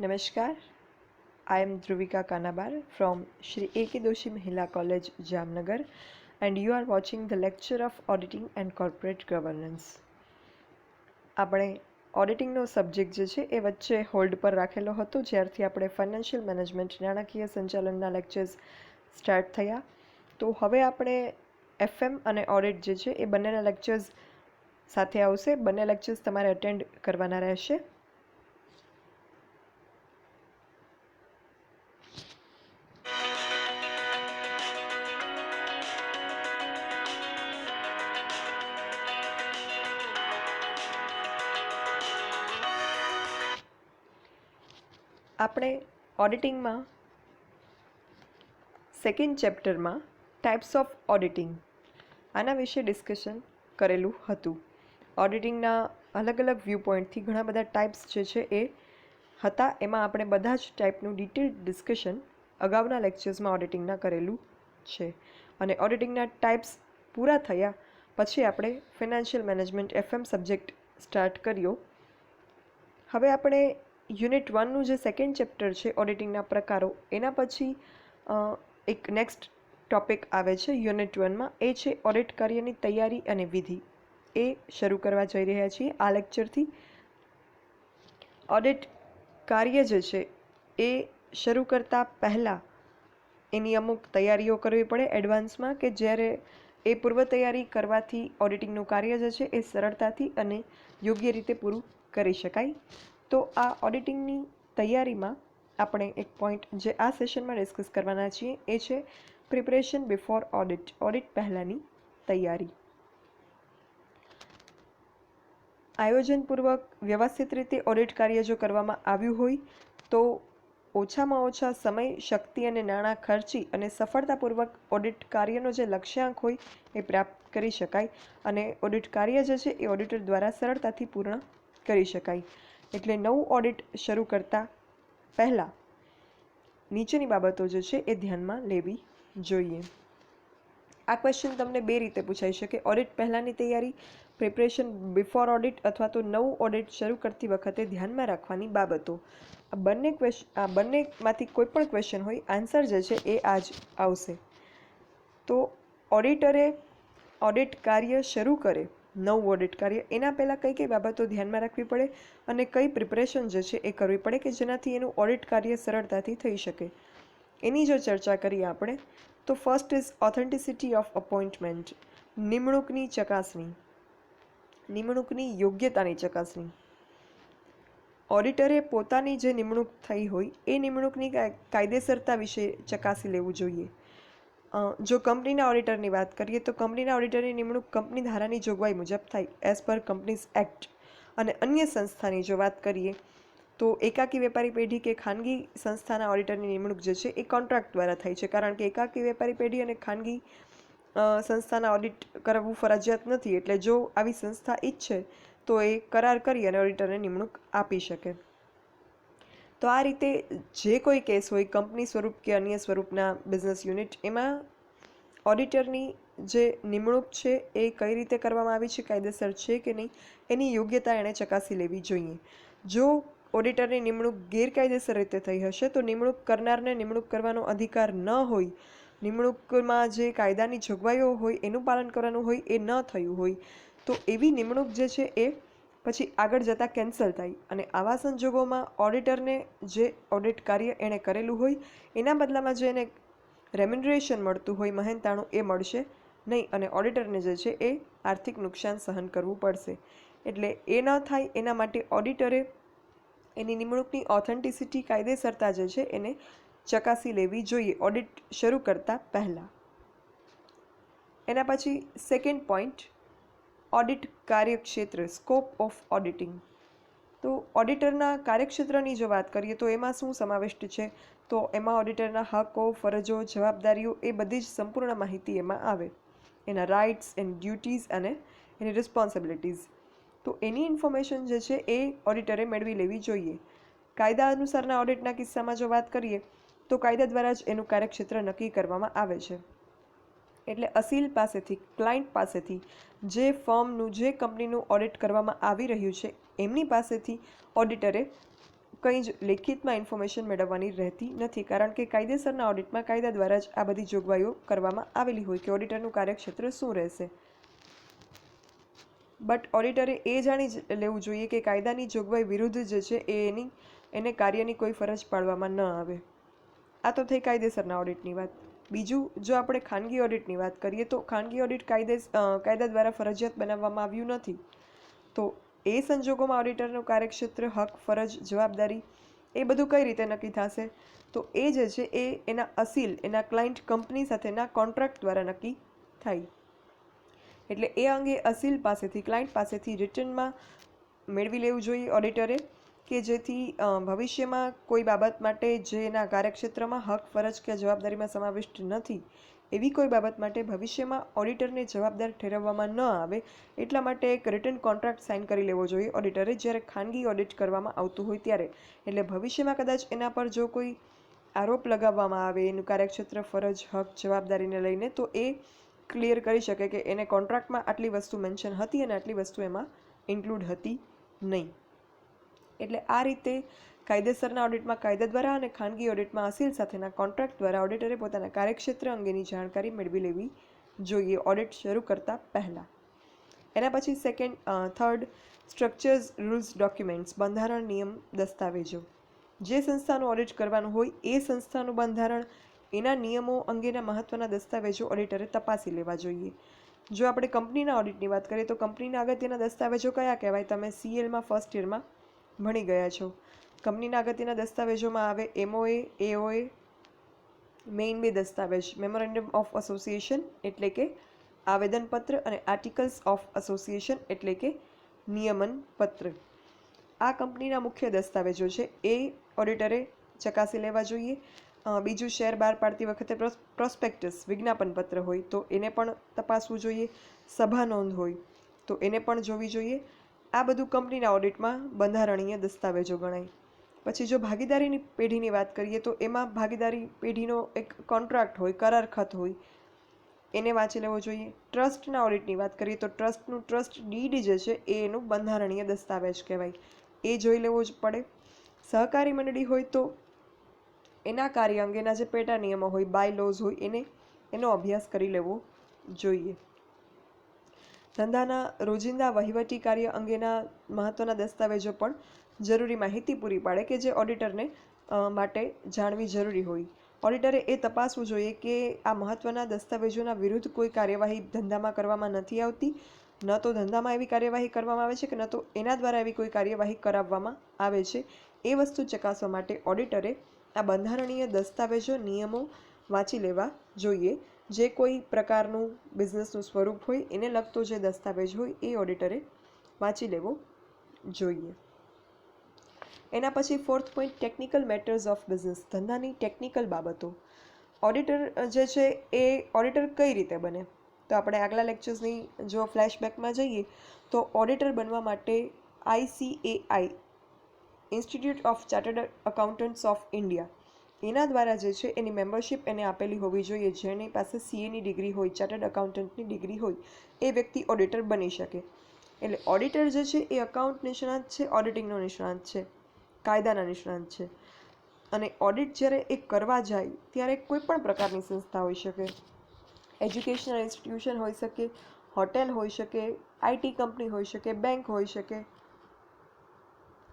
Namaskar, I am Dhruvika Kanabar from Shri A.K. Doshi Mahila College, Jamnagar, and you are watching the lecture of Auditing and Corporate Governance. આપણે ઓડિટિંગનો subject જે છે એ વચ્ચે hold પર રાખેલો હતો જ્યારથી આપણે ફાઇનાન્શિયલ મેનેજમેન્ટ નાણાકીય સંચાલનના લેક્ચર્સ સ્ટાર્ટ થયા. તો હવે આપણે એફએમ અને ઓડિટ જે છે એ બંનેના લેક્ચર્સ સાથે આવશે. બંને લેક્ચર્સ તમારે અટેન્ડ કરવાના રહેશે. આપણે ઓડિટિંગમાં સેકન્ડ ચેપ્ટરમાં ટાઈપ્સ ઓફ ઓડિટિંગ આના વિશે ડિસ્કશન કરેલું હતું. ઓડિટિંગના અલગ અલગ વ્યૂ પોઈન્ટથી ઘણા બધા ટાઈપ્સ જે છે એ હતા. એમાં આપણે બધા જ ટાઈપનું ડિટેલ ડિસ્કશન અગાઉના લેક્ચર્સમાં ઓડિટિંગના કરેલું છે. અને ઓડિટિંગના ટાઈપ્સ પૂરા થયા પછી આપણે financial management FM subject start કર્યો. હવે આપણે યુનિટ 1નું જે સેકન્ડ ચેપ્ટર છે ઓડિટિંગના પ્રકારો, એના પછી એક નેક્સ્ટ ટોપિક આવે છે યુનિટ 1માં, એ છે ઓડિટ કાર્યની તૈયારી અને વિધિ. એ શરૂ કરવા જઈ રહ્યા છીએ આ લેક્ચરથી. ઓડિટ કાર્ય જે છે એ શરૂ કરતાં પહેલાં એની અમુક તૈયારીઓ કરવી પડે એડવાન્સમાં, કે જ્યારે એ પૂર્વ તૈયારી કરવાથી ઓડિટિંગનું કાર્ય જે છે એ સરળતાથી અને યોગ્ય રીતે પૂરું કરી શકાય. તો આ ઓડિટિંગની તૈયારીમાં આપણે એક પોઈન્ટ જે આ સેશનમાં ડિસ્કસ કરવાના છીએ એ છે પ્રિપરેશન બિફોર ઓડિટ, ઓડિટ પહેલાંની તૈયારી. આયોજનપૂર્વક વ્યવસ્થિત રીતે ઓડિટ કાર્ય જો કરવામાં આવ્યું હોય તો ઓછામાં ઓછા સમય, શક્તિ અને નાણાં ખર્ચી અને સફળતાપૂર્વક ઓડિટ કાર્યનો જે લક્ષ્યાંક હોય એ પ્રાપ્ત કરી શકાય અને ઓડિટ કાર્ય જે છે એ ઓડિટર દ્વારા સરળતાથી પૂર્ણ કરી શકાય. એટલે નવું ઓડિટ શરૂ કરતાં પહેલાં નીચેની બાબતો જે છે એ ધ્યાનમાં લેવી જોઈએ. આ ક્વેશ્ચન તમને બે રીતે પૂછાઈ શકે: ઓડિટ પહેલાંની તૈયારી, પ્રિપરેશન બિફોર ઓડિટ, અથવા તો નવું ઓડિટ શરૂ કરતી વખતે ધ્યાનમાં રાખવાની બાબતો. આ બંનેમાંથી કોઈ પણ ક્વેશ્ચન હોય, આન્સર જે છે એ આ જ આવશે. તો ઓડિટરે ઓડિટ કાર્ય શરૂ કરે, નવું ઓડિટ કાર્ય, એના પહેલાં કઈ કઈ બાબતો ધ્યાનમાં રાખવી પડે અને કઈ પ્રિપરેશન જે છે એ કરવી પડે કે જેનાથી એનું ઓડિટ કાર્ય સરળતાથી થઈ શકે, એની જો ચર્ચા કરીએ આપણે તો first is authenticity of appointment, નિમણૂકની ચકાસણી, નિમણૂકની યોગ્યતાની ચકાસણી. ઓડિટરે પોતાની જે નિમણૂક થઈ હોય એ નિમણૂકની કાયદેસરતા વિશે ચકાસી લેવું જોઈએ. જો કંપનીના ઓડિટરની વાત કરીએ તો કંપનીના ઓડિટરની નિમણૂક કંપની ધારાની જોગવાઈ મુજબ થાય એઝ પર કંપનીઝ એક્ટ. અને અન્ય સંસ્થાની જો વાત કરીએ તો એકાકી વેપારી પેઢી કે ખાનગી સંસ્થાના ઓડિટરની નિમણૂક જે છે એ કોન્ટ્રાક્ટ દ્વારા થાય છે, કારણ કે એકાકી વેપારી પેઢી અને ખાનગી સંસ્થાના ઓડિટ કરવું ફરજિયાત નથી. એટલે જો આવી સંસ્થા ઈચ્છે તો એ કરાર કરી અને ઓડિટરને નિમણૂક આપી શકે. તો આ રીતે જે કોઈ કેસ હોય, કંપની સ્વરૂપ કે અન્ય સ્વરૂપના બિઝનેસ યુનિટ, એમાં ઓડિટરની જે નિમણૂક છે એ કઈ રીતે કરવામાં આવી છે, કાયદેસર છે કે નહીં, એની યોગ્યતા એણે ચકાસી લેવી જોઈએ. જો ઓડિટરની નિમણૂક ગેરકાયદેસર રીતે થઈ હશે તો નિમણૂક કરનારને નિમણૂક કરવાનો અધિકાર ન હોય, નિમણૂકમાં જે કાયદાની જોગવાઈઓ હોય એનું પાલન કરવાનું હોય એ ન થયું હોય, તો એવી નિમણૂક જે છે એ પછી આગળ જતાં કેન્સલ થાય અને આવા સંજોગોમાં ઓડિટરને જે ઓડિટ કાર્ય એણે કરેલું હોય એના બદલામાં જે એને રેમ્યુનરેશન મળતું હોય મહેનતાણું, એ મળશે નહીં અને ઓડિટરને જે છે એ આર્થિક નુકસાન સહન કરવું પડશે. એટલે એ ન થાય એના માટે ઓડિટરે એની નિમણૂકની ઓથેન્ટિસિટી, કાયદેસરતા જે છે એને ચકાસી લેવી જોઈએ ઓડિટ શરૂ કરતાં પહેલાં. એના પછી સેકન્ડ પોઈન્ટ, ઓડિટ કાર્યક્ષેત્ર, સ્કોપ ઓફ ઓડિટિંગ. તો ઓડિટરના કાર્યક્ષેત્રની જો વાત કરીએ તો એમાં શું સમાવિષ્ટ છે, તો એમાં ઓડિટરના હકો, ફરજો, જવાબદારીઓ એ બધી જ સંપૂર્ણ માહિતી એમાં આવે. એના રાઇટ્સ એન્ડ ડ્યુટીઝ અને એની રિસ્પોન્સિબિલિટીઝ. તો એની ઇન્ફોર્મેશન જે છે એ ઓડિટરે મેળવી લેવી જોઈએ. કાયદા અનુસારના ઓડિટના કિસ્સામાં જો વાત કરીએ તો કાયદા દ્વારા જ એનું કાર્યક્ષેત્ર નક્કી કરવામાં આવે છે. એટલે અસીલ પાસેથી, ક્લાયન્ટ પાસેથી, જે ફર્મનું, જે કંપનીનું ઓડિટ કરવામાં આવી રહ્યું છે એમની પાસેથી ઓડિટરે કંઈ જ લેખિતમાં ઇન્ફોર્મેશન મેળવવાની રહેતી નથી, કારણ કે કાયદેસરના ઓડિટમાં કાયદા દ્વારા જ આ બધી જોગવાઈઓ કરવામાં આવેલી હોય કે ઓડિટરનું કાર્યક્ષેત્ર શું રહેશે. બટ ઓડિટરે એ જાણી જ લેવું જોઈએ કે કાયદાની જોગવાઈ વિરુદ્ધ જે છે એને કાર્યની કોઈ ફરજ પાડવામાં ન આવે. આ તો થઈ કાયદેસરના ઓડિટની વાત. બીજું, જો આપણે ખાનગી ઓડિટની વાત કરીએ તો ખાનગી ઓડિટ કાયદા દ્વારા ફરજિયાત બનાવવામાં આવ્યું નથી. તો એ સંજોગોમાં ઓડિટરનું કાર્યક્ષેત્ર, હક, ફરજ, જવાબદારી એ બધું કઈ રીતે નક્કી થશે? તો એ જે છે એ એના અસીલ, એના ક્લાયન્ટ કંપની સાથેના કોન્ટ્રાક્ટ દ્વારા નક્કી થાય. એટલે એ અંગે અસીલ પાસેથી, ક્લાયન્ટ પાસેથી રિટર્નમાં મેળવી લેવું જોઈએ ઓડિટરે, કે જેથી ભવિષ્યમાં કોઈ બાબત માટે જે એના કાર્યક્ષેત્રમાં હક, ફરજ કે જવાબદારીમાં સમાવિષ્ટ નથી એવી કોઈ બાબત માટે ભવિષ્યમાં ઓડિટરને જવાબદાર ઠેરવવામાં ન આવે એટલા માટે એક રિટર્ન કોન્ટ્રાક્ટ સાઇન કરી લેવો જોઈએ ઓડિટરે જ્યારે ખાનગી ઓડિટ કરવામાં આવતું હોય ત્યારે. એટલે ભવિષ્યમાં કદાચ એના પર જો કોઈ આરોપ લગાવવામાં આવે એનું કાર્યક્ષેત્ર, ફરજ, હક, જવાબદારીને લઈને, તો એ ક્લિયર કરી શકે કે એને કોન્ટ્રાક્ટમાં આટલી વસ્તુ મેન્શન હતી અને આટલી વસ્તુ એમાં ઇન્ક્લુડ હતી નહીં. એટલે આ રીતે કાયદેસરના ઓડિટમાં કાયદા દ્વારા અને ખાનગી ઓડિટમાં અસીલ સાથેના કોન્ટ્રાક્ટ દ્વારા ઓડિટરે પોતાના કાર્યક્ષેત્ર અંગેની જાણકારી મેળવી લેવી જોઈએ ઓડિટ શરૂ કરતાં પહેલાં. એના પછી થર્ડ, સ્ટ્રક્ચર્સ, રૂલ્સ, ડોક્યુમેન્ટ્સ, બંધારણ, નિયમ, દસ્તાવેજો. જે સંસ્થાનું ઓડિટ કરવાનું હોય એ સંસ્થાનું બંધારણ, એના નિયમો અંગેના મહત્ત્વના દસ્તાવેજો ઓડિટરે તપાસી લેવા જોઈએ. જો આપણે કંપનીના ઓડિટની વાત કરીએ તો કંપનીના અગત્યના દસ્તાવેજો કયા કહેવાય? તમે CLમાં ફર્સ્ટ યરમાં ભણી ગયા છો. કંપનીના અગત્યના દસ્તાવેજોમાં આવે MOA, AOA, મેઇન 2 દસ્તાવેજ, મેમોરેન્ડમ ઓફ એસોસિએશન એટલે કે આવેદનપત્ર, અને આર્ટિકલ્સ ઓફ એસોસિએશન એટલે કે નિયમન પત્ર. આ કંપનીના મુખ્ય દસ્તાવેજો છે, એ ઓડિટરે ચકાસી લેવા જોઈએ. બીજું, શેર બહાર પાડતી વખતે પ્રોસ્પેક્ટસ, વિજ્ઞાપન પત્ર હોય તો એને પણ તપાસવું જોઈએ. સભા નોંધ હોય તો એને પણ જોવી જોઈએ. આ બધું કંપનીના ઓડિટમાં બંધારણીય દસ્તાવેજો ગણાય. પછી જો ભાગીદારીની પેઢીની વાત કરીએ તો એમાં ભાગીદારી પેઢીનો એક કોન્ટ્રાક્ટ હોય, કરાર ખત હોય, એને વાંચી લેવો જોઈએ. ટ્રસ્ટના ઓડિટની વાત કરીએ તો ટ્રસ્ટનું ટ્રસ્ટ ડીડ જે છે એ એનું બંધારણીય દસ્તાવેજ કહેવાય, એ જોઈ લેવો જ પડે. સહકારી મંડળી હોય તો એના કાર્ય અંગેના જે પેટા નિયમો હોય, બાય લોઝ હોય, એનો અભ્યાસ કરી લેવો જોઈએ. ધંધાના રોજિંદા વહીવટી કાર્ય અંગેના મહત્ત્વના દસ્તાવેજો પણ જરૂરી માહિતી પૂરી પાડે કે જે ઓડિટરને માટે જાણવી જરૂરી હોય. ઓડિટરે એ તપાસવું જોઈએ કે આ મહત્ત્વના દસ્તાવેજોના વિરુદ્ધ કોઈ કાર્યવાહી ધંધામાં કરવામાં નથી આવતી, ન તો ધંધામાં એવી કાર્યવાહી કરવામાં આવે છે કે ન તો એના દ્વારા એવી કોઈ કાર્યવાહી કરાવવામાં આવે છે. એ વસ્તુ ચકાસવા માટે ઓડિટરે આ બંધારણીય દસ્તાવેજો, નિયમો વાંચી લેવા જોઈએ. જે કોઈ પ્રકારનું બિઝનેસનું સ્વરૂપ હોય એને લગતો જે દસ્તાવેજ હોય એ ઓડિટરે વાંચી લેવો જોઈએ. એના પછી fourth point, technical matters of business, ધંધાની ટેકનિકલ બાબતો. ઓડિટર જે છે એ ઓડિટર કઈ રીતે બને? તો આપણે આગલા લેક્ચર્સની જો ફ્લેશબેકમાં જઈએ તો ઓડિટર બનવા માટે ICAI, institute of chartered accountants of India, એના દ્વારા જે છે એની મેમ્બરશિપ એને આપેલી હોવી જોઈએ. જેની પાસે CAની ડિગ્રી હોય, ચાર્ટર્ડ એકાઉન્ટન્ટની ડિગ્રી હોય, એ વ્યક્તિ ઓડિટર બની શકે. એટલે ઓડિટર જે છે એ અકાઉન્ટ નિષ્ણાત છે, ઓડિટિંગનો નિષ્ણાત છે, કાયદાના નિષ્ણાત છે. અને ઓડિટ જ્યારે એ કરવા જાય ત્યારે કોઈ પણ પ્રકારની સંસ્થા હોઈ શકે, એજ્યુકેશનલ ઇન્સ્ટિટ્યુશન હોઈ શકે, હોટેલ હોઈ શકે, IT કંપની હોઈ શકે, બેંક હોઈ શકે,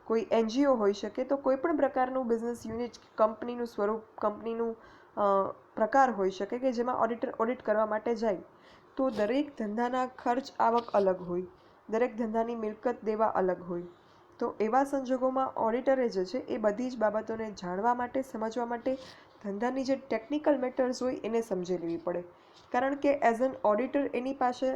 કોઈ NGO હોઈ શકે. તો કોઈ પણ પ્રકારનું બિઝનેસ યુનિટ, કંપનીનું સ્વરૂપ, કંપનીનું પ્રકાર હોઈ શકે કે જેમાં ઓડિટર ઓડિટ કરવા માટે જાય. તો દરેક ધંધાના ખર્ચ આવક અલગ હોય, દરેક ધંધાની મિલકત દેવા અલગ હોય. તો એવા સંજોગોમાં ઓડિટરે જે છે એ બધી જ બાબતોને જાણવા માટે, સમજવા માટે ધંધાની જે ટેકનિકલ મેટર્સ હોય એને સમજી લેવી પડે. કારણ કે એઝ એન ઓડિટર એની પાસે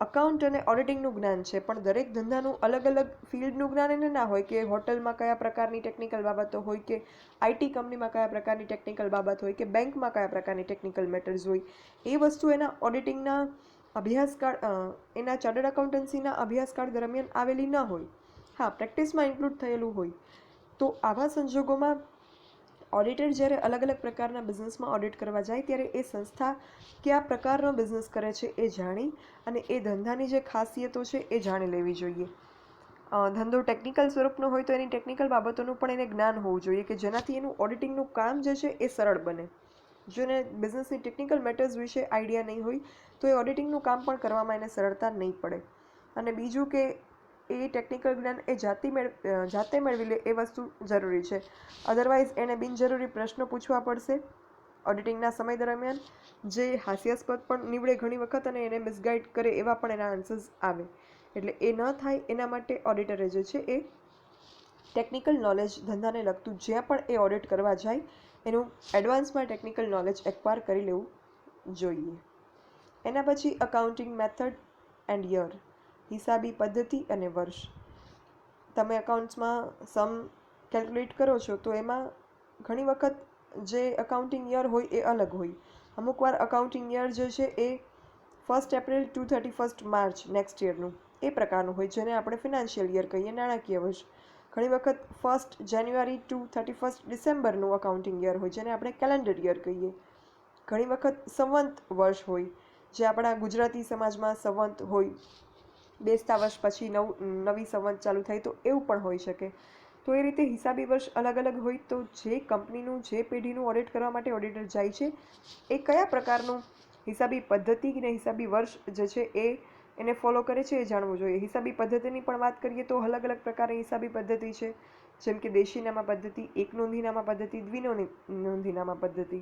અકાઉન્ટ અને ઓડિટિંગનું જ્ઞાન છે, પણ દરેક ધંધાનું અલગ અલગ ફિલ્ડનું જ્ઞાન એને ના હોય કે હોટલમાં કયા પ્રકારની ટેકનિકલ બાબતો હોય, કે IT કંપનીમાં કયા પ્રકારની ટેકનિકલ બાબત હોય, કે બેંકમાં કયા પ્રકારની ટેકનિકલ મેટર્સ હોય. એ વસ્તુ એના ઓડિટિંગના અભ્યાસકાળ, એના ચાર્ટર્ડ એકાઉન્ટન્સીના અભ્યાસકાળ દરમિયાન આવેલી ન હોય. હા, પ્રેક્ટિસમાં ઇન્ક્લુડ થયેલું હોય. તો આવા સંજોગોમાં ઓડિટર જ્યારે અલગ અલગ પ્રકારના બિઝનેસમાં ઓડિટ કરવા જાય ત્યારે એ સંસ્થા કયા પ્રકારનો બિઝનેસ કરે છે એ જાણી અને એ ધંધાની જે ખાસિયતો છે એ જાણી લેવી જોઈએ. ધંધો ટેકનિકલ સ્વરૂપનો હોય તો એની ટેકનિકલ બાબતોનું પણ એને જ્ઞાન હોવું જોઈએ કે જેનાથી એનું ઓડિટિંગનું કામ જે છે એ સરળ બને. જો એને બિઝનેસની ટેકનિકલ મેટર્સ વિશે આઈડિયા નહીં હોય તો એ ઓડિટિંગનું કામ પણ કરવામાં એને સરળતા નહીં પડે. અને બીજું કે એ ટેકનિકલ જ્ઞાન એ જાતે મેળવી લે એ વસ્તુ જરૂરી છે. અધરવાઇઝ એને બિનજરૂરી પ્રશ્નો પૂછવા પડશે ઓડિટિંગના સમય દરમિયાન, જે હાસ્યાસ્પદ પણ નીવડે ઘણી વખત અને એને મિસગાઈડ કરે એવા પણ એના આન્સર્સ આવે. એટલે એ ન થાય એના માટે ઓડિટરે જે છે એ ટેકનિકલ નોલેજ ધંધાને લગતું જ્યાં પણ એ ઓડિટ કરવા જાય એનું એડવાન્સમાં ટેકનિકલ નોલેજ એક્વાયર કરી લેવું જોઈએ. એના પછી અકાઉન્ટિંગ મેથડ એન્ડ યર, હિસાબી પદ્ધતિ અને વર્ષ. તમે અકાઉન્ટ્સમાં સમ કેલ્ક્યુલેટ કરો છો તો એમાં ઘણી વખત જે અકાઉન્ટિંગ યર હોય એ અલગ હોય. અમુકવાર અકાઉન્ટિંગ યર જે છે એ 1 એપ્રિલ ટુ 31 માર્ચ નેક્સ્ટ યરનું એ પ્રકારનું હોય જેને આપણે ફિનાન્શિયલ યર કહીએ, નાણાકીય વર્ષ. ઘણી વખત 1 જાન્યુઆરી ટુ 31 ડિસેમ્બરનું અકાઉન્ટિંગ યર હોય જેને આપણે કેલેન્ડર યર કહીએ. ઘણી વખત સંવંત વર્ષ હોય, જે આપણા ગુજરાતી સમાજમાં સંવંત હોય, બેસતા વર્ષ પછી નવી સંવંત ચાલુ થાય તો એવું પણ હોઈ શકે. તો એ રીતે હિસાબી વર્ષ અલગ અલગ હોય. તો જે કંપનીનું જે પેઢીનું ઓડિટ કરવા માટે ઓડિટર જાય છે એ કયા પ્રકારનું હિસાબી પદ્ધતિ અને હિસાબી વર્ષ જે છે એ એને ફોલો કરે છે એ જાણવું જોઈએ. હિસાબી પદ્ધતિની પણ વાત કરીએ તો અલગ અલગ પ્રકારની હિસાબી પદ્ધતિ છે, જેમ કે દેશીનામા પદ્ધતિ, એક નોંધીનામા પદ્ધતિ, દ્વિનોંધીનામા પદ્ધતિ,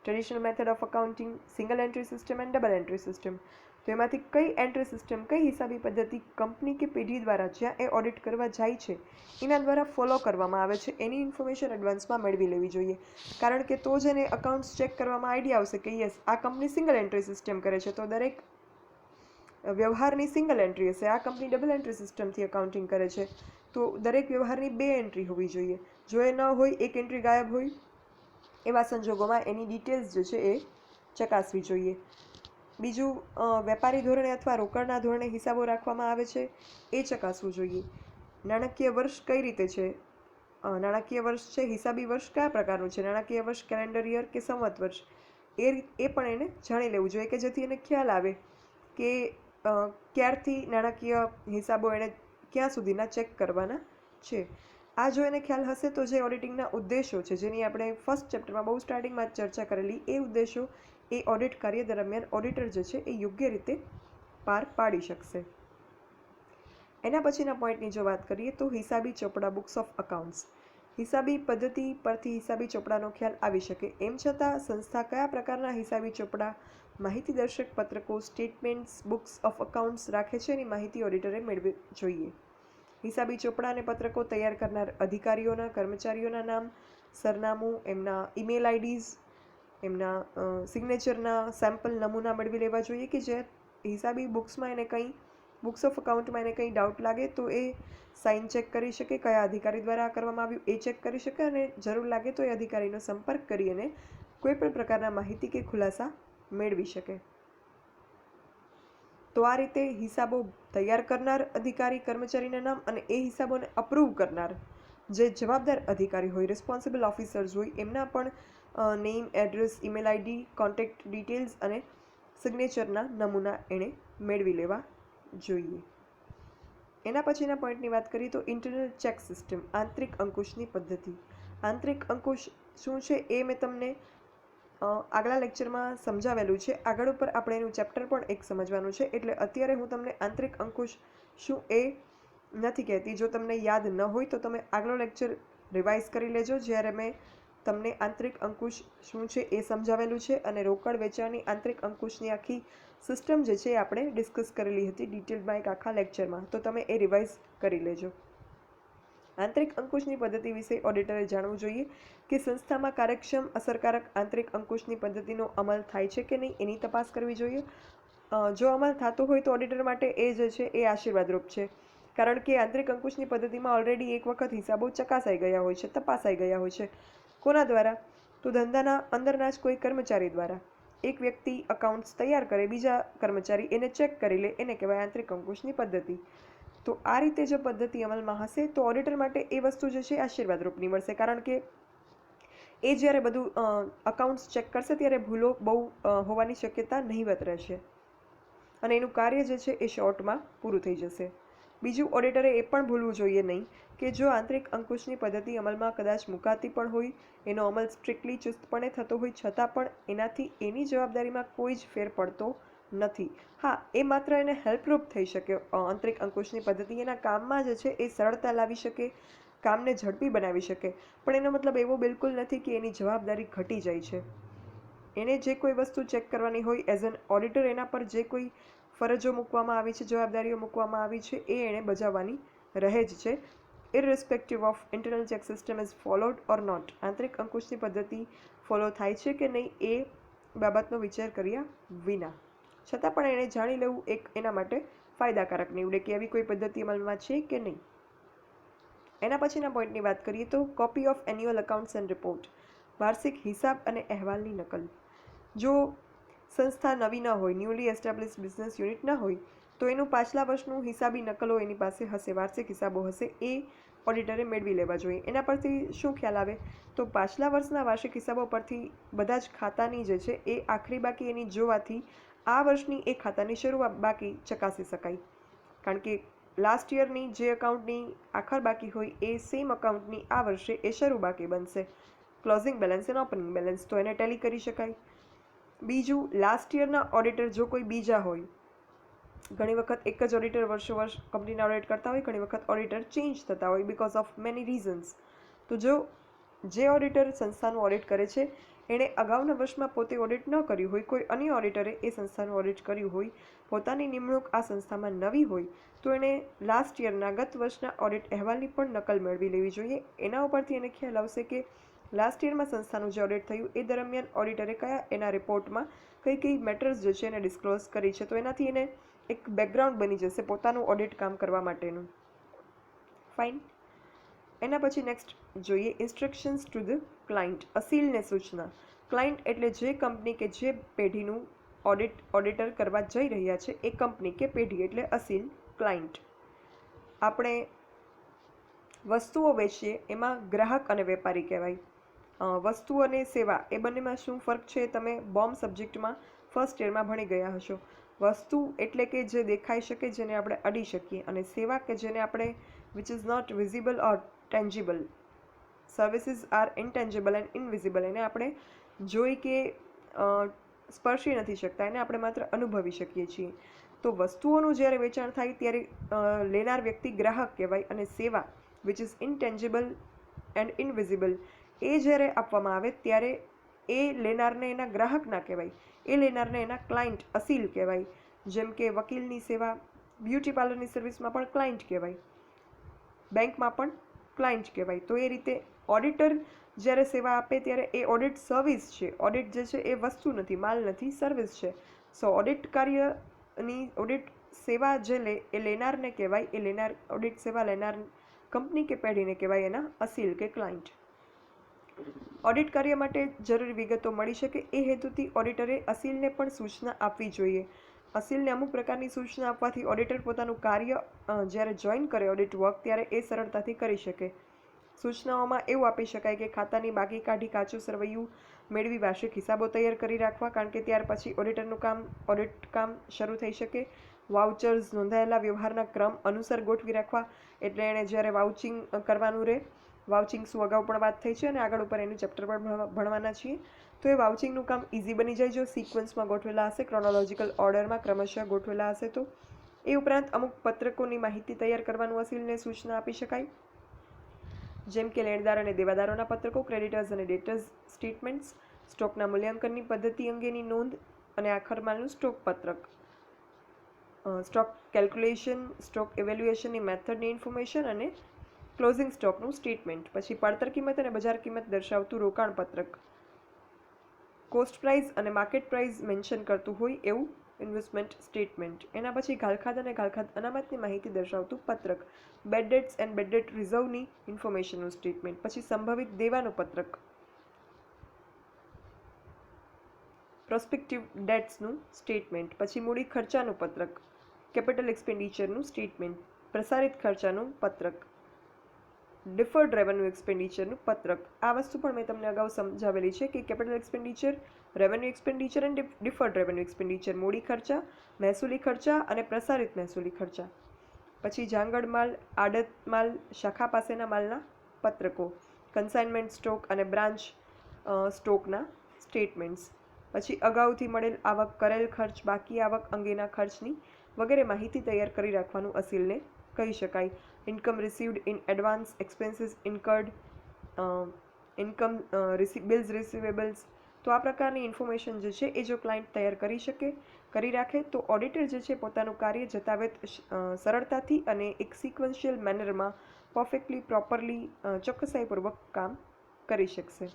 traditional method of accounting, single entry system and double entry system. તો એમાંથી કઈ એન્ટ્રી સિસ્ટમ, કઈ હિસાબી પદ્ધતિ કંપની કે પેઢી દ્વારા જ્યાં એ ઓડિટ કરવા જાય છે એના દ્વારા ફોલો કરવામાં આવે છે એની ઇન્ફોર્મેશન એડવાન્સમાં મેળવી લેવી જોઈએ. કારણ કે તો જ એને અકાઉન્ટ્સ ચેક કરવામાં આઈડિયા આવશે કે યસ આ કંપની સિંગલ એન્ટ્રી સિસ્ટમ કરે છે તો દરેક વ્યવહારની સિંગલ એન્ટ્રી હશે. આ કંપની ડબલ એન્ટ્રી સિસ્ટમથી અકાઉન્ટિંગ કરે છે તો દરેક વ્યવહારની 2 એન્ટ્રી હોવી જોઈએ. જો એ ન હોય, એક એન્ટ્રી ગાયબ હોય, એવા સંજોગોમાં એની ડિટેલ્સ જે છે એ ચકાસવી જોઈએ. બીજું, વેપારી ધોરણે અથવા રોકડના ધોરણે હિસાબો રાખવામાં આવે છે એ ચકાસવું જોઈએ. નાણાકીય વર્ષ કઈ રીતે છે, નાણાકીય વર્ષ છે, હિસાબી વર્ષ કયા પ્રકારનું છે, નાણાકીય વર્ષ કેલેન્ડર યર કે સંવત વર્ષ, એ પણ એને જાણી લેવું જોઈએ કે જેથી એને ખ્યાલ આવે કે ક્યારથી નાણાકીય હિસાબો એણે ક્યાં સુધીના ચેક કરવાના છે. આ જો એને ખ્યાલ હશે તો જે ઓડિટિંગના ઉદ્દેશો છે જેની આપણે ફર્સ્ટ ચેપ્ટરમાં બહુ સ્ટાર્ટિંગમાં ચર્ચા કરેલી, એ ઉદ્દેશો એ ઓડિટ કાર્ય દરમિયાન ઓડિટર જે છે એ યોગ્ય રીતે પાર પાડી શકશે. એના પછીના પોઈન્ટની જો વાત કરીએ તો હિસાબી ચોપડા, બુક્સ ઓફ અકાઉન્ટ્સ. હિસાબી પદ્ધતિ પરથી હિસાબી ચોપડાનો ખ્યાલ આવી શકે. એમ છતાં સંસ્થા કયા પ્રકારના હિસાબી ચોપડા, માહિતીદર્શક પત્રકો, સ્ટેટમેન્ટ્સ, બુક્સ ઓફ અકાઉન્ટ્સ રાખે છે એની માહિતી ઓડિટરે મેળવવી જોઈએ. હિસાબી ચોપડા અને પત્રકો તૈયાર કરનાર અધિકારીઓના, કર્મચારીઓના નામ, સરનામું, એમના ઈમેલ આઈડીઝ, એમના સિગ્નેચરના સેમ્પલ નમૂના મેળવી લેવા જોઈએ કે જે હિસાબી બુક્સમાં એને કંઈ, બુક્સ ઓફ અકાઉન્ટમાં એને કંઈ ડાઉટ લાગે તો એ સાઇન ચેક કરી શકે, કયા અધિકારી દ્વારા કરવામાં આવ્યું એ ચેક કરી શકે અને જરૂર લાગે તો એ અધિકારીનો સંપર્ક કરી અને કોઈ પણ પ્રકારના માહિતી કે ખુલાસા મેળવી શકે. તો આ રીતે હિસાબો તૈયાર કરનાર અધિકારી, કર્મચારીના નામ અને એ હિસાબોને અપ્રૂવ કરનાર જે જવાબદાર અધિકારી હોય, રિસ્પોન્સિબલ ઓફિસર્સ હોય, એમના પણ name, address, email ID, contact details અને સિગ્નેચરના નમૂના એણે મેળવી લેવા જોઈએ. એના પછીના પોઈન્ટની વાત કરીએ તો ઇન્ટરનલ ચેક સિસ્ટમ, આંતરિક અંકુશની પદ્ધતિ. આંતરિક અંકુશ શું છે એ મેં તમને આગલા લેક્ચરમાં સમજાવેલું છે. આગળ ઉપર આપણે એનું ચેપ્ટર પણ એક સમજવાનું છે, એટલે અત્યારે હું તમને આંતરિક અંકુશ શું એ નથી કહેતી. જો તમને યાદ ન હોય તો તમે આગલો લેક્ચર રિવાઇઝ કરી લેજો, જ્યારે મેં તમને આંતરિક અંકુશ શું છે એ સમજાવેલું છે અને રોકડ વેચાણની આંતરિક અંકુશની આખી સિસ્ટમ જે છે એ આપણે ડિસ્કસ કરેલી હતી ડિટેલમાં એક આખા લેક્ચરમાં. તો તમે એ રિવાઇઝ કરી લેજો. આંતરિક અંકુશની પદ્ધતિ વિશે ઓડિટરે જાણવું જોઈએ કે સંસ્થામાં કાર્યક્ષમ, અસરકારક આંતરિક અંકુશની પદ્ધતિનો અમલ થાય છે કે નહીં એની તપાસ કરવી જોઈએ. જો અમલ થતો હોય તો ઓડિટર માટે એ જે છે એ આશીર્વાદરૂપ છે, કારણ કે આંતરિક અંકુશની પદ્ધતિમાં ઓલરેડી એક વખત હિસાબો ચકાસાઈ ગયા હોય છે, તપાસાઈ ગયા હોય છે. કોના દ્વારા? તો ધંધાના અંદરના જ કોઈ કર્મચારી દ્વારા. એક વ્યક્તિ અકાઉન્ટ્સ તૈયાર કરે, બીજા કર્મચારી એને ચેક કરી લે, એને કહેવાય આંતરિક અંકુશની પદ્ધતિ. તો આ રીતે જો પદ્ધતિ અમલમાં હશે તો ઓડિટર માટે એ વસ્તુ જે છે આશીર્વાદરૂપ નીવડશે, કારણ કે એ જ્યારે બધું અકાઉન્ટ્સ ચેક કરશે ત્યારે ભૂલો બહુ હોવાની શક્યતા નહીવત રહેશે અને એનું કાર્ય જે છે એ શોર્ટમાં પૂરું થઈ જશે. બીજું, ઓડિટરે એ પણ ભૂલવું જોઈએ નહીં કે જો આંતરિક અંકુશની પદ્ધતિ અમલમાં કદાચ મુકાતી પણ હોય, એનો અમલ સ્ટ્રિક્ટલી ચુસ્તપણે થતો હોય છતાં પણ એનાથી એની જવાબદારીમાં કોઈ જ ફેર પડતો નથી. હા, એ માત્ર એને હેલ્પરૂપ થઈ શકે. આંતરિક અંકુશની પદ્ધતિ એના કામમાં જે છે એ સરળતા લાવી શકે, કામને ઝડપી બનાવી શકે, પણ એનો મતલબ એવો બિલકુલ નથી કે એની જવાબદારી ઘટી જાય છે. એને જે કોઈ વસ્તુ ચેક કરવાની હોય એઝ એન ઓડિટર, એના પર જે કોઈ ફરજો મૂકવામાં આવી છે, જવાબદારીઓ મૂકવામાં આવી છે, એ એણે બજાવવાની રહે જ છે, irrespective of internal check system is followed or not. આંતરિક અંકુશની પદ્ધતિ ફોલો થાય છે કે નહીં એ બાબતનો વિચાર કર્યા વિના. છતાં પણ એણે જાણી લેવું એક એના માટે ફાયદાકારક નીવડે કે આવી કોઈ પદ્ધતિ અમલમાં છે કે નહીં. એના પછીના પોઈન્ટની વાત કરીએ તો copy of annual accounts and report, વાર્ષિક હિસાબ અને અહેવાલની નકલ. જો સંસ્થા નવી ન હોય, ન્યૂલી એસ્ટાબ્લિશ બિઝનેસ યુનિટ ન હોય, તો એનું પાછલા વર્ષનું હિસાબી નકલો એની પાસે હશે, વાર્ષિક હિસાબો હશે, એ ઓડિટરે મેળવી લેવા જોઈએ. એના પરથી શું ખ્યાલ આવે તો પાછલા વર્ષના વાર્ષિક હિસાબો પરથી બધા જ ખાતાની જે છે એ આખરી બાકી એની જોવાથી આ વર્ષની એ ખાતાની શરૂઆત બાકી ચકાસી શકાય. કારણ કે લાસ્ટ યરની જે અકાઉન્ટની આખર બાકી હોય એ સેમ અકાઉન્ટની આ વર્ષે એ શરૂ બાકી બનશે. ક્લોઝિંગ બેલેન્સ અને ઓપનિંગ બેલેન્સ, તો એને ટેલી કરી શકાય. બીજું, લાસ્ટ યરના ઓડિટર જો કોઈ બીજા હોય, ઘણી વખત એક જ ઓડિટર વર્ષોવર્ષ કંપનીના ઓડિટ કરતા હોય, ઘણી વખત ઓડિટર ચેન્જ થતા હોય બિકોઝ ઓફ મેની રીઝન્સ. તો જો જે ઓડિટર સંસ્થાનું ઓડિટ કરે છે એણે અગાઉના વર્ષમાં પોતે ઓડિટ ન કર્યું હોય, કોઈ અન્ય ઓડિટરે એ સંસ્થાનું ઓડિટ કર્યું હોય, પોતાની નિમણૂક આ સંસ્થામાં નવી હોય, તો એણે લાસ્ટ યરના ગત વર્ષના ઓડિટ અહેવાલની પણ નકલ મેળવી લેવી જોઈએ. એના ઉપરથી એને ખ્યાલ આવશે કે લાસ્ટ યરમાં સંસ્થાનું જે ઓડિટ થયું એ દરમિયાન ઓડિટરે કયા એના રિપોર્ટમાં કઈ કઈ મેટર્સ જે છે એને ડિસ્ક્લોઝ કરી છે. તો એનાથી એને એક બેકગ્રાઉન્ડ બની જશે પોતાનું ઓડિટ કામ કરવા માટેનું. ફાઇન. એના પછી નેક્સ્ટ જોઈએ ઇન્સ્ટ્રક્શન્સ ટુ ધ ક્લાયન્ટ, અસીલને સૂચના. ક્લાયન્ટ એટલે જે કંપની કે જે પેઢીનું ઓડિટર કરવા જઈ રહ્યા છે એ કંપની કે પેઢી એટલે અસીલ ક્લાયન્ટ. આપણે વસ્તુઓ વેચીએ એમાં ગ્રાહક અને વેપારી કહેવાય. વસ્તુ અને સેવા એ બંનેમાં શું ફરક છે તમે બોમ્બ સબ્જેક્ટમાં ફર્સ્ટ યરમાં ભણી ગયા હશો. વસ્તુ એટલે કે જે દેખાઈ શકે, જેને આપણે અડી શકીએ, અને સેવા કે જેને આપણે which is not visible or tangible. Services are intangible and invisible. એને આપણે જોઈ કે સ્પર્શી નથી શકતા, એને આપણે માત્ર અનુભવી શકીએ છીએ. તો વસ્તુઓનું જ્યારે વેચાણ થાય ત્યારે લેનાર વ્યક્તિ ગ્રાહક કહેવાય, અને સેવા વિચ ઇઝ ઇનટેન્જિબલ એન્ડ ઇનવિઝિબલ એ જ્યારે આપવામાં આવે ત્યારે એ લેનારને એના ગ્રાહક ના કહેવાય, એ લેનારને એના ક્લાયન્ટ અસીલ કહેવાય. જેમ કે વકીલની સેવા, બ્યુટી પાર્લરની સર્વિસમાં પણ ક્લાયન્ટ કહેવાય, બેંકમાં પણ ક્લાયન્ટ કહેવાય. તો એ રીતે ઓડિટર જ્યારે સેવા આપે ત્યારે એ ઓડિટ સર્વિસ છે. ઓડિટ જે છે એ વસ્તુ નથી, માલ નથી, સર્વિસ છે. સો ઓડિટ કાર્યની ઓડિટ સેવા જે લે એ લેનારને કહેવાય, એ લેનાર ઓડિટ સેવા લેનાર કંપની કે પેઢીને કહેવાય એના અસીલ કે ક્લાયન્ટ. ઓડિટ કાર્ય માટે જરૂરી વિગતો મળી શકે એ હેતુથી ઓડિટરે અસીલને પણ સૂચના આપવી જોઈએ. અસીલને અમુક પ્રકારની સૂચના આપવાથી ઓડિટર પોતાનું કાર્ય જ્યારે જોઈન કરે ઓડિટ વર્ક ત્યારે એ સરળતાથી કરી શકે. સૂચનાઓમાં એવું આપી શકાય કે ખાતાની બાકી કાઢી કાચું સરવૈયું મેળવી વાર્ષિક હિસાબો તૈયાર કરી રાખવા, કારણ કે ત્યાર પછી ઓડિટ કામ શરૂ થઈ શકે. વાઉચર્સ નોંધાયેલા વ્યવહારના ક્રમ અનુસાર ગોઠવી રાખવા, એટલે એણે જ્યારે વાઉચિંગ કરવાનું રહે, વાઉચિંગ શું અગાઉ પણ વાત થઈ છે અને આગળ ઉપર એનું ચેપ્ટર પણ ભણવાના છીએ, તો એ વાઉચિંગનું કામ ઇઝી બની જાય જો સિક્વન્સમાં ગોઠવેલા હશે, ક્રોનોલોજીકલ ઓર્ડરમાં ક્રમશઃ ગોઠવેલા હશે તો. એ ઉપરાંત અમુક પત્રકોની માહિતી તૈયાર કરવાનું અસીલને સૂચના આપી શકાય, જેમ કે લેણદાર અને દેવાદારોના પત્રકો, ક્રેડિટર્સ અને ડેટર્સ સ્ટેટમેન્ટ્સ, સ્ટોકના મૂલ્યાંકનની પદ્ધતિ અંગેની નોંધ, અને આખર માલનું સ્ટોક પત્રક, સ્ટોક કેલ્ક્યુલેશન, સ્ટોક ઇવેલ્યુએશનની મેથડની ઇન્ફોર્મેશન, અને ક્લોઝિંગ સ્ટોકનું સ્ટેટમેન્ટ. પછી પડતર કિંમત અને બજાર કિંમત દર્શાવતું રોકાણ પત્રક, કોસ્ટ પ્રાઇસ અને માર્કેટ પ્રાઇસ મેન્શન કરતું હોય એવું ઇન્વેસ્ટમેન્ટ સ્ટેટમેન્ટ. એના પછી ઘાલખાત અને ઘાલખાત અનામતની માહિતી દર્શાવતું પત્રક, bad debts and bad debt રિઝર્વની ઇન્ફોર્મેશનનું સ્ટેટમેન્ટ. પછી સંભવિત દેવાનું પત્રક, પ્રોસ્પેક્ટિવ ડેટ્સનું સ્ટેટમેન્ટ. પછી મૂડી ખર્ચાનું પત્રક, કેપિટલ એક્સપેન્ડિચરનું સ્ટેટમેન્ટ. પ્રસારિત ખર્ચાનું પત્રક, ડિફર્ડ રેવન્યુ એક્સપેન્ડિચરનું પત્રક. આ વસ્તુ પણ મેં તમને અગાઉ સમજાવેલી છે કે કેપિટલ એક્સપેન્ડિચર, રેવન્યુ એક્સપેન્ડિચર અને ડિફર્ડ રેવન્યુ એક્સપેન્ડિચર, મૂડી ખર્ચા, મહેસૂલી ખર્ચા અને પ્રસારિત મહેસૂલી ખર્ચા. પછી જાંગડ માલ, આડત માલ, શાખા પાસેના માલના પત્રકો, કન્સાઇનમેન્ટ સ્ટોક અને બ્રાન્ચ સ્ટોકના સ્ટેટમેન્ટ્સ. પછી અગાઉથી મળેલ આવક, કરેલ ખર્ચ, બાકી આવક અંગેના ખર્ચની વગેરે માહિતી તૈયાર કરી રાખવાનું અસીલને કહી શકાય. Income received in advance, expenses incurred, income bills receivables. તો આ પ્રકારની ઇન્ફોર્મેશન જે છે એ જો ક્લાયન્ટ તૈયાર કરી રાખે તો ઓડિટર જે છે પોતાનું કાર્ય જતાવેત સરળતાથી અને એક સિક્વન્શિયલ મેનરમાં પરફેક્ટલી પ્રોપરલી ચોકસાઈપૂર્વક કામ કરી શકશે.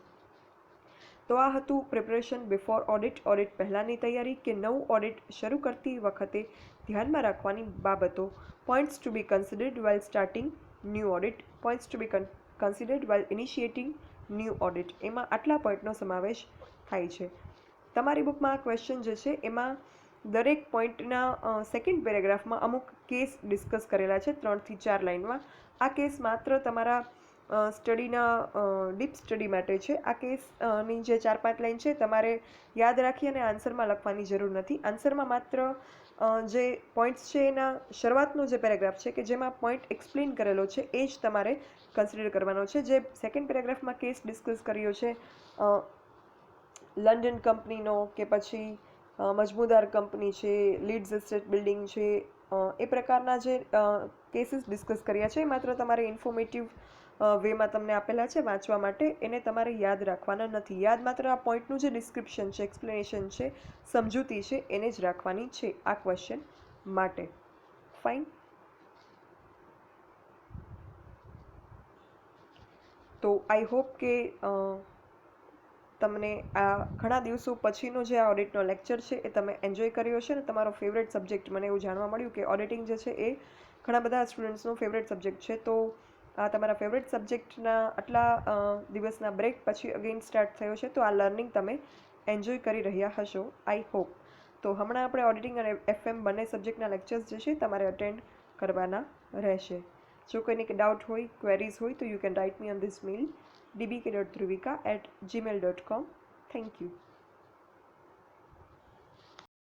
તો આ હતું પ્રિપરેશન બિફોર ઓડિટ. ઓડિટ પહેલાંની તૈયારી કે નવું ઓડિટ શરૂ કરતી વખતે ધ્યાનમાં રાખવાની બાબતો. Points to be considered while starting new audit, points to be considered while initiating new audit. એમાં આટલા પોઈન્ટનો સમાવેશ થાય છે. તમારી બુકમાં આ ક્વેશ્ચન જે છે એમાં દરેક પોઈન્ટના સેકન્ડ પેરેગ્રાફમાં અમુક કેસ ડિસ્કસ કરેલા છે 3 થી 4 લાઇનમાં. આ કેસ માત્ર તમારા સ્ટડીના ડીપ સ્ટડી માટે છે. આ કેસની જે 4-5 લાઇન છે તમારે યાદ રાખી અને આન્સરમાં લખવાની જરૂર નથી. આન્સરમાં માત્ર જે પોઈન્ટ્સ છે એના શરૂઆતનો જે પેરેગ્રાફ છે કે જેમાં પોઈન્ટ એક્સપ્લેન કરેલો છે એ જ તમારે કન્સિડર કરવાનો છે. જે સેકન્ડ પેરેગ્રાફમાં કેસ ડિસ્કસ કર્યો છે લંડન કંપનીનો કે પછી મજમુદાર કંપની છે, લીડ્સ એસ્ટેટ બિલ્ડિંગ છે, એ પ્રકારના જે કેસીસ ડિસ્કસ કર્યા છે એ માત્ર તમારે ઇન્ફોર્મેટિવ વેમાં તમને આપેલા છે વાંચવા માટે. એને તમારે યાદ રાખવાના નથી. યાદ માત્ર આ પોઈન્ટનું જે ડિસ્ક્રિપ્શન છે, એક્સપ્લેનેશન છે, સમજૂતી છે એને જ રાખવાની છે આ ક્વેશ્ચન માટે. ફાઇન. તો આઈ હોપ કે તમને આ ઘણા દિવસો પછીનો જે આ ઓડિટનો લેક્ચર છે એ તમે એન્જોય કર્યો છે ને તમારો ફેવરેટ સબ્જેક્ટ, મને એવું જાણવા મળ્યું કે ઓડિટિંગ જે છે એ ઘણા બધા સ્ટુડન્ટ્સનો ફેવરેટ સબ્જેક્ટ છે. તો આ તમારા ફેવરેટ સબ્જેક્ટના આટલા દિવસના બ્રેક પછી અગેન સ્ટાર્ટ થયો છે. તો આ લર્નિંગ તમે એન્જોય કરી રહ્યા હશો આઈ હોપ. તો હમણાં આપણે ઓડિટિંગ અને FM બંને સબ્જેક્ટના લેક્ચર્સ જે છે તમારે અટેન્ડ કરવાના રહેશે. જો કોઈને ડાઉટ હોય, ક્વેરીઝ હોય તો you can write me on this mail dbk.dhruvika@gmail.com. Thank you.